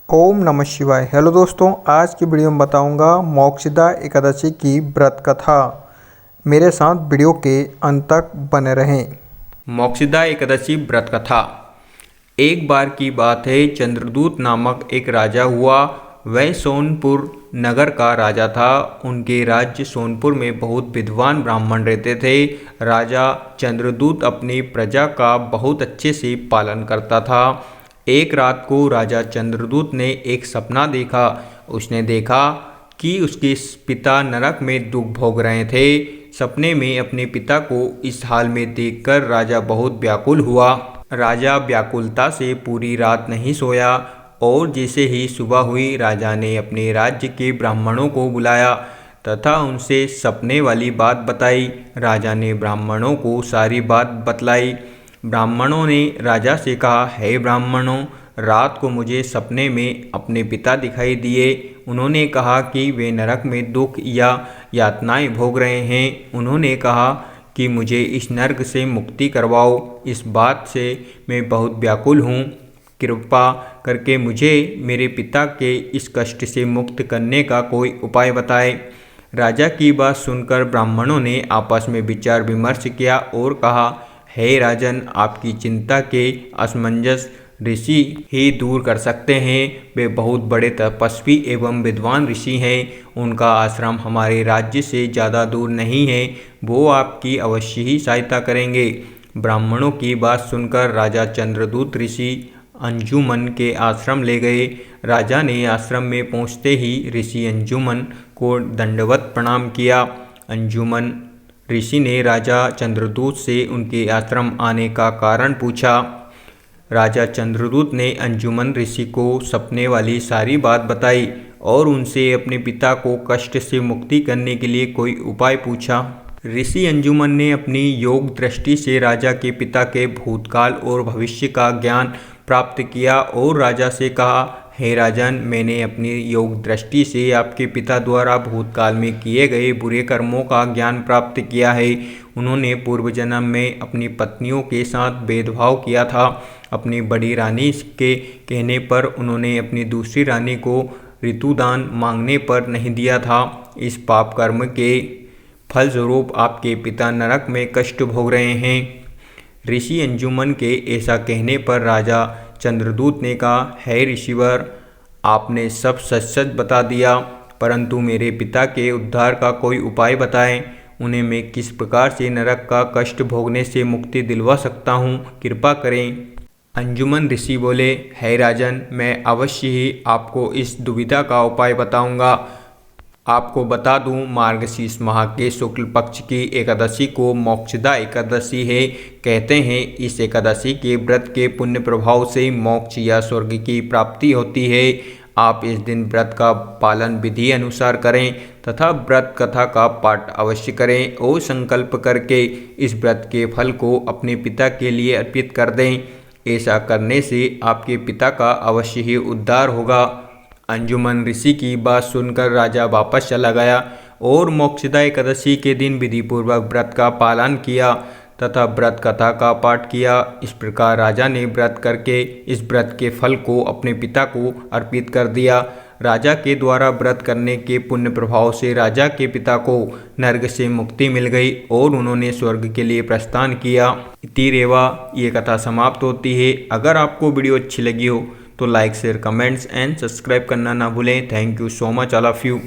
ओम नमः शिवाय। हेलो दोस्तों, आज की वीडियो में बताऊंगा मोक्षदा एकादशी की व्रत कथा। मेरे साथ वीडियो के अंत तक बने रहें। मोक्षदा एकादशी व्रत कथा। एक बार की बात है, चंद्रदूत नामक एक राजा हुआ। वह सोनपुर नगर का राजा था। उनके राज्य सोनपुर में बहुत विद्वान ब्राह्मण रहते थे। राजा चंद्रदूत अपनी प्रजा का बहुत अच्छे से पालन करता था। एक रात को राजा चंद्रदूत ने एक सपना देखा। उसने देखा कि उसके पिता नरक में दुख भोग रहे थे। सपने में अपने पिता को इस हाल में देखकर राजा बहुत व्याकुल हुआ। राजा व्याकुलता से पूरी रात नहीं सोया और जैसे ही सुबह हुई, राजा ने अपने राज्य के ब्राह्मणों को बुलाया तथा उनसे सपने वाली बात बताई। राजा ने ब्राह्मणों को सारी बात बतलाई। ब्राह्मणों ने राजा से कहा, हे ब्राह्मणों, रात को मुझे सपने में अपने पिता दिखाई दिए। उन्होंने कहा कि वे नरक में दुख या यातनाएं भोग रहे हैं। उन्होंने कहा कि मुझे इस नरक से मुक्ति करवाओ। इस बात से मैं बहुत व्याकुल हूँ। कृपा करके मुझे मेरे पिता के इस कष्ट से मुक्त करने का कोई उपाय बताएं। राजा की बात सुनकर ब्राह्मणों ने आपस में विचार विमर्श किया और कहा, हे राजन, आपकी चिंता के असमंजस ऋषि ही दूर कर सकते हैं। वे बहुत बड़े तपस्वी एवं विद्वान ऋषि हैं। उनका आश्रम हमारे राज्य से ज़्यादा दूर नहीं है। वो आपकी अवश्य ही सहायता करेंगे। ब्राह्मणों की बात सुनकर राजा चंद्रदूत ऋषि अंजुमन के आश्रम ले गए। राजा ने आश्रम में पहुँचते ही ऋषि अंजुमन को दंडवत प्रणाम किया। अंजुमन ऋषि ने राजा चंद्रदूत से उनके आश्रम आने का कारण पूछा। राजा चंद्रदूत ने अंजुमन ऋषि को सपने वाली सारी बात बताई और उनसे अपने पिता को कष्ट से मुक्ति करने के लिए कोई उपाय पूछा। ऋषि अंजुमन ने अपनी योग दृष्टि से राजा के पिता के भूतकाल और भविष्य का ज्ञान प्राप्त किया और राजा से कहा, हे राजन, मैंने अपनी योग दृष्टि से आपके पिता द्वारा भूतकाल में किए गए बुरे कर्मों का ज्ञान प्राप्त किया है। उन्होंने पूर्व जन्म में अपनी पत्नियों के साथ भेदभाव किया था। अपनी बड़ी रानी के कहने पर उन्होंने अपनी दूसरी रानी को ऋतुदान मांगने पर नहीं दिया था। इस पाप कर्म के फलस्वरूप आपके पिता नरक में कष्ट भोग रहे हैं। ऋषि अंजुमन के ऐसा कहने पर राजा चंद्रदूत ने कहा, हे ऋषिवर, आपने सब सच सच बता दिया, परंतु मेरे पिता के उद्धार का कोई उपाय बताएं। उन्हें मैं किस प्रकार से नरक का कष्ट भोगने से मुक्ति दिलवा सकता हूँ, कृपा करें। अंजुमन ऋषि बोले, हे राजन, मैं अवश्य ही आपको इस दुविधा का उपाय बताऊंगा। आपको बता दूं, मार्गशीर्ष माह के शुक्ल पक्ष की एकादशी को मोक्षदा एकादशी है। कहते हैं इस एकादशी के व्रत के पुण्य प्रभाव से मोक्ष या स्वर्ग की प्राप्ति होती है। आप इस दिन व्रत का पालन विधि अनुसार करें तथा व्रत कथा का पाठ अवश्य करें और संकल्प करके इस व्रत के फल को अपने पिता के लिए अर्पित कर दें। ऐसा करने से आपके पिता का अवश्य ही उद्धार होगा। अंजुमन ऋषि की बात सुनकर राजा वापस चला गया और मोक्षदा एकादशी के दिन विधिपूर्वक व्रत का पालन किया तथा व्रत कथा का पाठ किया। इस प्रकार राजा ने व्रत करके इस व्रत के फल को अपने पिता को अर्पित कर दिया। राजा के द्वारा व्रत करने के पुण्य प्रभाव से राजा के पिता को नरक से मुक्ति मिल गई और उन्होंने स्वर्ग के लिए प्रस्थान किया। इति रेवा ये कथा समाप्त होती है। अगर आपको वीडियो अच्छी लगी हो तो like share comments and subscribe करना ना भूलें। Thank you so much all of you.